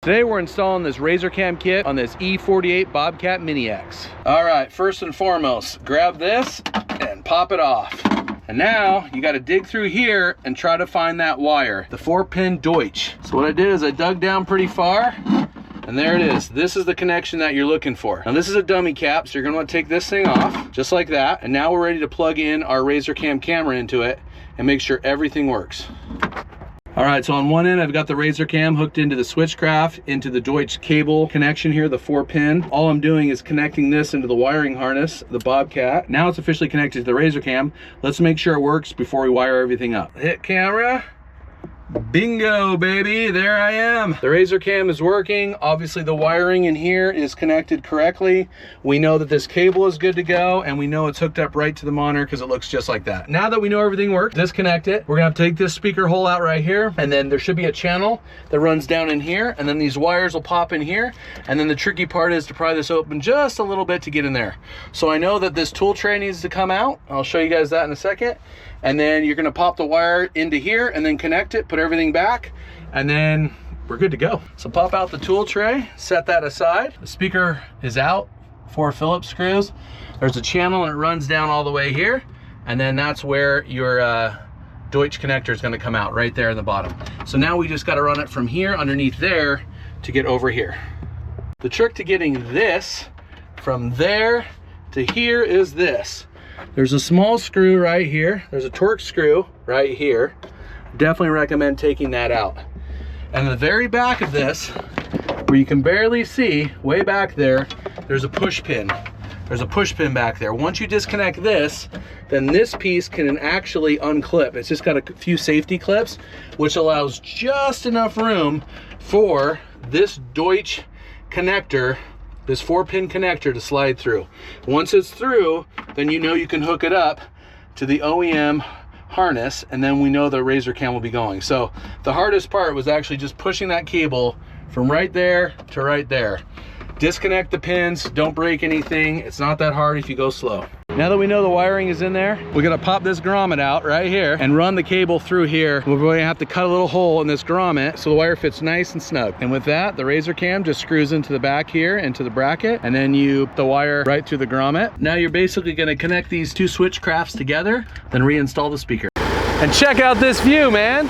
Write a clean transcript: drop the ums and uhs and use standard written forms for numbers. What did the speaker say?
Today we're installing this RazerCam kit on this E48 Bobcat Mini X. All right, first and foremost, grab this and pop it off. And now you got to dig through here and try to find that wire, the 4-pin Deutsch. So what I did is I dug down pretty far, and there it is. This is the connection that you're looking for. Now this is a dummy cap, so you're gonna want to take this thing off, just like that. And now we're ready to plug in our RazerCam camera into it and make sure everything works. All right, so on one end, I've got the RazerCam hooked into the switchcraft, into the Deutsch cable connection here, the 4-pin. All I'm doing is connecting this into the wiring harness, the Bobcat. Now it's officially connected to the RazerCam. Let's make sure it works before we wire everything up. Hit camera. Bingo, baby, there I am. The RazerCam is working. Obviously the wiring in here is connected correctly. We know that this cable is good to go, and we know it's hooked up right to the monitor because it looks just like that. Now that we know everything works, disconnect it. We're gonna have to take this speaker hole out right here, and then there should be a channel that runs down in here, and then these wires will pop in here, and then the tricky part is to pry this open just a little bit to get in there. So I know that this tool tray needs to come out. I'll show you guys that in a second. And then you're gonna pop the wire into here and then connect it, put everything back, and then we're good to go. So pop out the tool tray, set that aside. The speaker is out, 4 Phillips screws. There's a channel and it runs down all the way here. And then that's where your Deutsch connector is gonna come out, right there in the bottom. So now we just gotta run it from here underneath there to get over here. The trick to getting this from there to here is this. There's a small screw right here. There's a Torx screw right here. Definitely recommend taking that out. And the very back of this, where you can barely see, way back there, there's a push pin. There's a push pin back there. Once you disconnect this, then this piece can actually unclip. It's just got a few safety clips, which allows just enough room for this Deutsch connector, this 4-pin connector, to slide through. Once it's through, then you know you can hook it up to the OEM harness, and then we know the RazerCam will be going. So the hardest part was actually just pushing that cable from right there to right there. Disconnect the pins, don't break anything. It's not that hard if you go slow. Now that we know the wiring is in there, we're gonna pop this grommet out right here and run the cable through here. We're going to have to cut a little hole in this grommet so the wire fits nice and snug. And with that, the RazerCam just screws into the back here, into the bracket, and then you put the wire right through the grommet. Now you're basically gonna connect these two switchcrafts together, then reinstall the speaker. And check out this view, man.